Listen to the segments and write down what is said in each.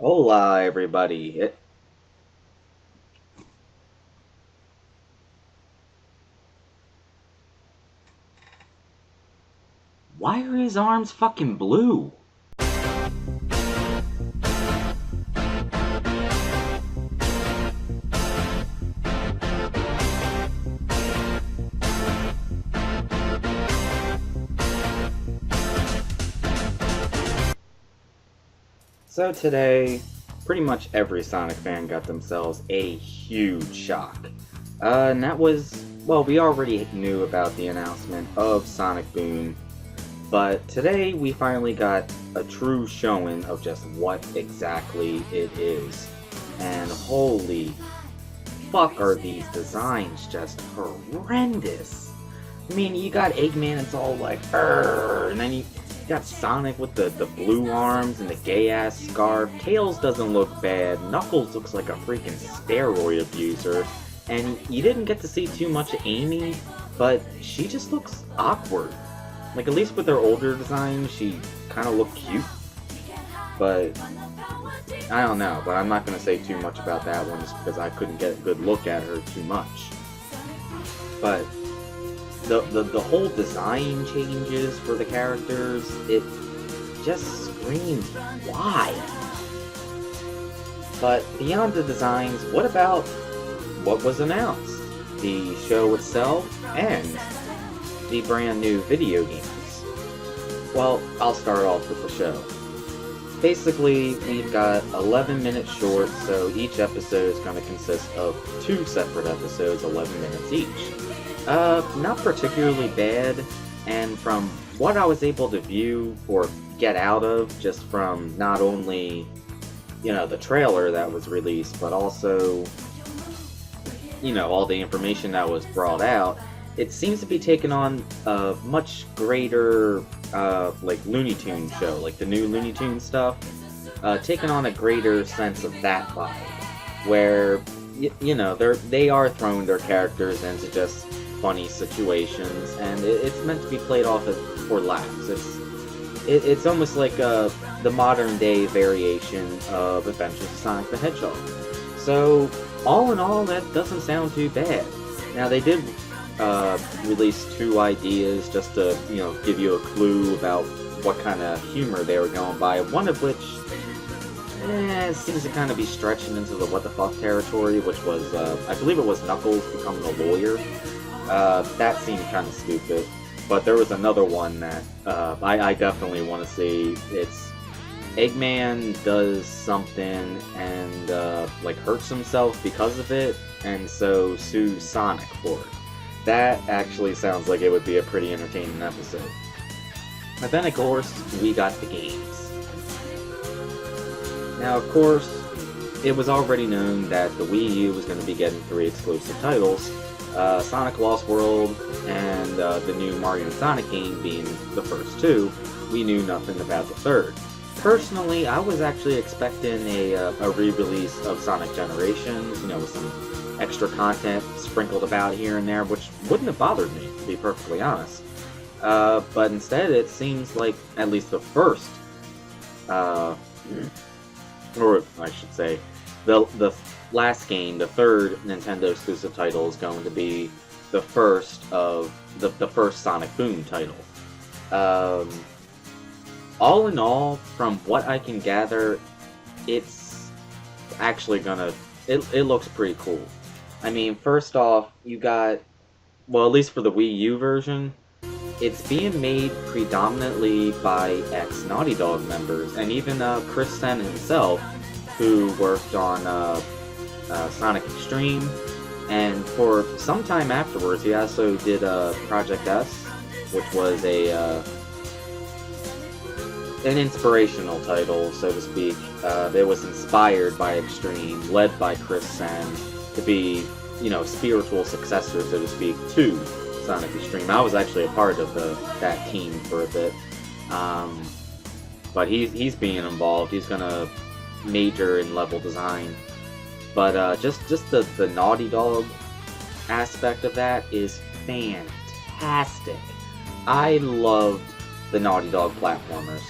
Hola, everybody. Why are his arms fucking blue? So today, pretty much every Sonic fan got themselves a huge shock. And that was, well, we already knew about the announcement of Sonic Boom, but today we finally got a true showing of just what exactly it is. And holy fuck are these designs just horrendous. I mean, you got Eggman, it's all like, and then you got Sonic with the blue arms and the gay-ass scarf. Tails doesn't look bad. Knuckles looks like a freaking steroid abuser. And you didn't get to see too much of Amy, but she just looks awkward. Like, at least with her older design, she kind of looked cute. But I don't know, but I'm not going to say too much about that one just because I couldn't get a good look at her too much. But the whole design changes for the characters, it just screams, why? But beyond the designs, what about what was announced? The show itself and the brand new video games. Well, I'll start off with the show. Basically, we've got 11-minute shorts, so each episode is going to consist of 2 separate episodes, 11 minutes each. Not particularly bad, and from what I was able to view or get out of just from not only, the trailer that was released, but also, all the information that was brought out, it seems to be taking on a much greater, Looney Tunes show, like the new Looney Tunes stuff, taking on a greater sense of that vibe, where, they are throwing their characters into just funny situations, and it's meant to be played off for laughs. It's almost like the modern day variation of Adventures of Sonic the Hedgehog. So, all in all, that doesn't sound too bad. Now, they did release 2 ideas just to, give you a clue about what kind of humor they were going by, one of which seems to kind of be stretching into the what the fuck territory, which was, I believe it was Knuckles becoming a lawyer. That seemed kind of stupid, but there was another one that I definitely want to see. It's Eggman does something and hurts himself because of it, and so sues Sonic for it. That actually sounds like it would be a pretty entertaining episode. And then, of course, we got the games. Now, of course, it was already known that the Wii U was going to be getting 3 exclusive titles, Sonic Lost World and the new Mario and Sonic game being the first 2. We knew nothing about the third. Personally, I was actually expecting a re-release of Sonic Generations, with some extra content sprinkled about here and there, which wouldn't have bothered me, to be perfectly honest. But instead, it seems like at least the first, or I should say, the last game, the third Nintendo exclusive title, is going to be the first of the first Sonic Boom title. All in all, from what I can gather, it's actually gonna, it looks pretty cool. I mean, first off, you got, well, at least for the Wii U version, it's being made predominantly by ex-Naughty Dog members, and even Chris Senn himself, who worked on Sonic Extreme, and for some time afterwards, he also did Project S, which was an inspirational title, so to speak. It was inspired by Extreme, led by Chris Senn, to be, spiritual successor, so to speak, to Sonic Extreme. I was actually a part of that team for a bit, but he's being involved. He's gonna major in level design, but just the Naughty Dog aspect of that is fantastic. I loved the Naughty Dog platformers.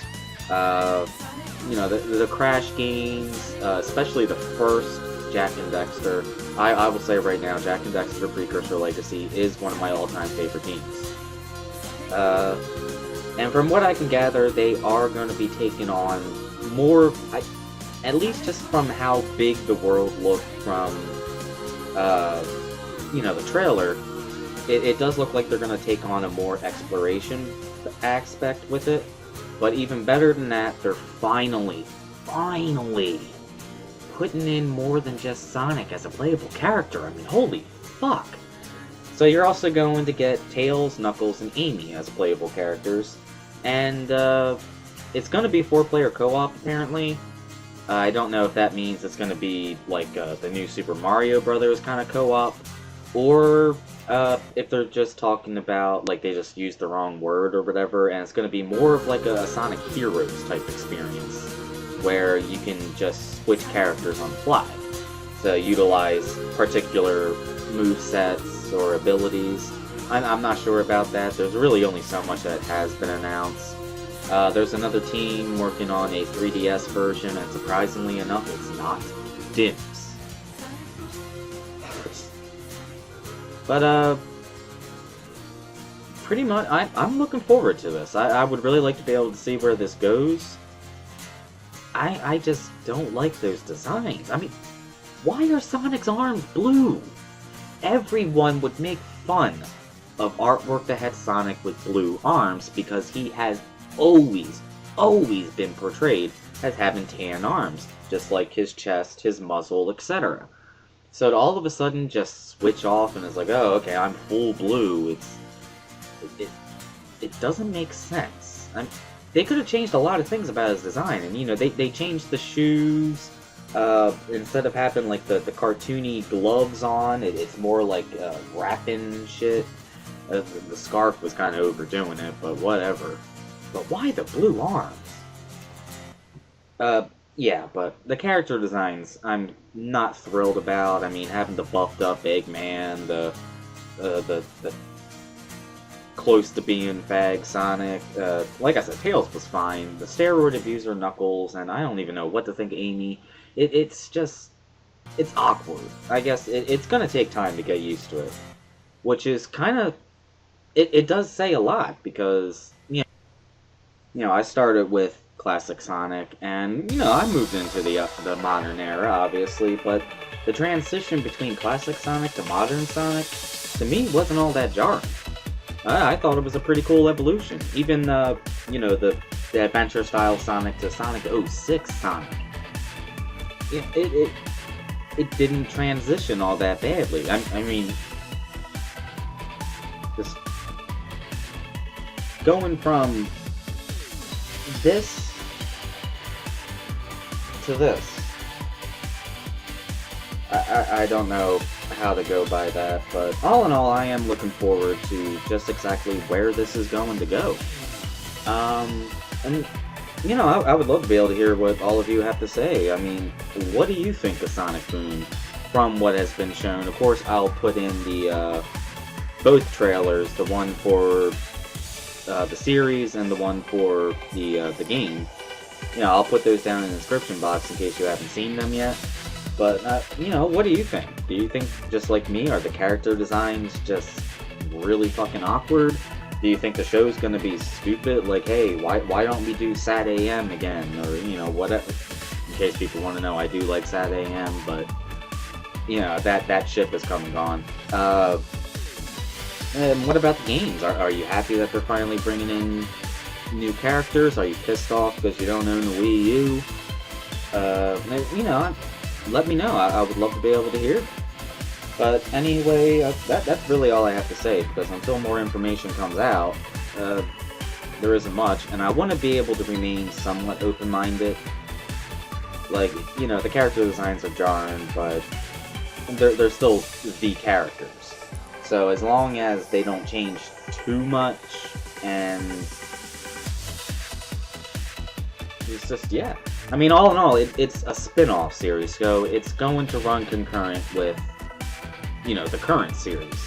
you know, the Crash games, especially the first Jak and Daxter. I will say right now, Jak and Daxter Precursor Legacy is one of my all-time favorite games. And from what I can gather, they are going to be taking on more, at least just from how big the world looked from, you know, the trailer, it does look like they're going to take on a more exploration aspect with it. But even better than that, they're finally putting in more than just Sonic as a playable character. I mean, holy fuck. So you're also going to get Tails, Knuckles, and Amy as playable characters. And it's going to be 4-player co-op, apparently. I don't know if that means it's going to be like the new Super Mario Brothers kind of co-op, or if they're just talking about, like, they just used the wrong word or whatever, and it's going to be more of like a Sonic Heroes type experience, where you can just switch characters on the fly. So utilize particular movesets or abilities. I'm not sure about that. There's really only so much that has been announced. There's another team working on a 3DS version, and surprisingly enough, it's not DIMS. But, pretty much, I'm looking forward to this. I would really like to be able to see where this goes. I just don't like those designs. I mean, why are Sonic's arms blue? Everyone would make fun of artwork that had Sonic with blue arms because he has always been portrayed as having tan arms, just like his chest, his muzzle, etc. So to all of a sudden just switch off and it's like, oh, okay, I'm full blue, it doesn't make sense. They could have changed a lot of things about his design, and you know, they changed the shoes. Instead of having like the cartoony gloves on, it's more like wrapping shit. The scarf was kind of overdoing it, but whatever. But why the blue arms? Yeah, but the character designs I'm not thrilled about. I mean, having the buffed up Eggman, the close to being fag Sonic. Like I said, Tails was fine. The steroid abuser Knuckles, and I don't even know what to think of Amy. It's just, it's awkward. I guess it's gonna take time to get used to it, which is kind of, it does say a lot, because you know, I started with classic Sonic, and you know, I moved into the modern era, obviously, but the transition between classic Sonic to modern Sonic, to me, wasn't all that jarring. I thought it was a pretty cool evolution. Even you know, the adventure style Sonic to Sonic 06 Sonic. It didn't transition all that badly. I mean, just going from this to this. I don't know how to go by that, but all in all, I am looking forward to just exactly where this is going to go. And, you know, I would love to be able to hear what all of you have to say. I mean, what do you think of Sonic Boom from what has been shown? Of course, I'll put in the, both trailers, the one for the series and the one for the game. You know, I'll put those down in the description box in case you haven't seen them yet. But, you know, what do you think? Do you think, just like me, are the character designs just really fucking awkward? Do you think the show's gonna be stupid? Like, hey, why don't we do Sat AM again? Or, you know, whatever. In case people want to know, I do like Sat AM, but, you know, that ship has come and gone. And what about the games? Are you happy that they're finally bringing in new characters? Are you pissed off because you don't own the Wii U? You know, let me know. I would love to be able to hear. But anyway, that's really all I have to say, because until more information comes out, there isn't much, and I want to be able to remain somewhat open-minded. Like, you know, the character designs are jarring, but they're still the characters. So as long as they don't change too much, and it's just, yeah. I mean, all in all, it's a spin-off series, so it's going to run concurrent with, you know, the current series,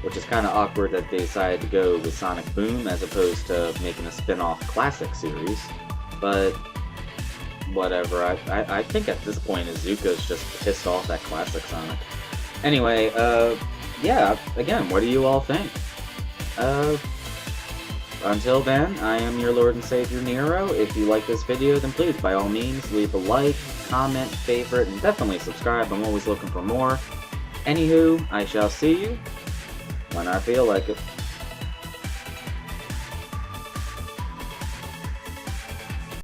which is kind of awkward that they decided to go with Sonic Boom as opposed to making a spin-off classic series. But whatever. I think at this point Izuka's just pissed off at classic Sonic. Anyway, yeah, again, what do you all think? Until then, I am your Lord and Savior Nero. If you like this video, then please, by all means, leave a like, comment, favorite, and definitely subscribe. I'm always looking for more. Anywho, I shall see you when I feel like it.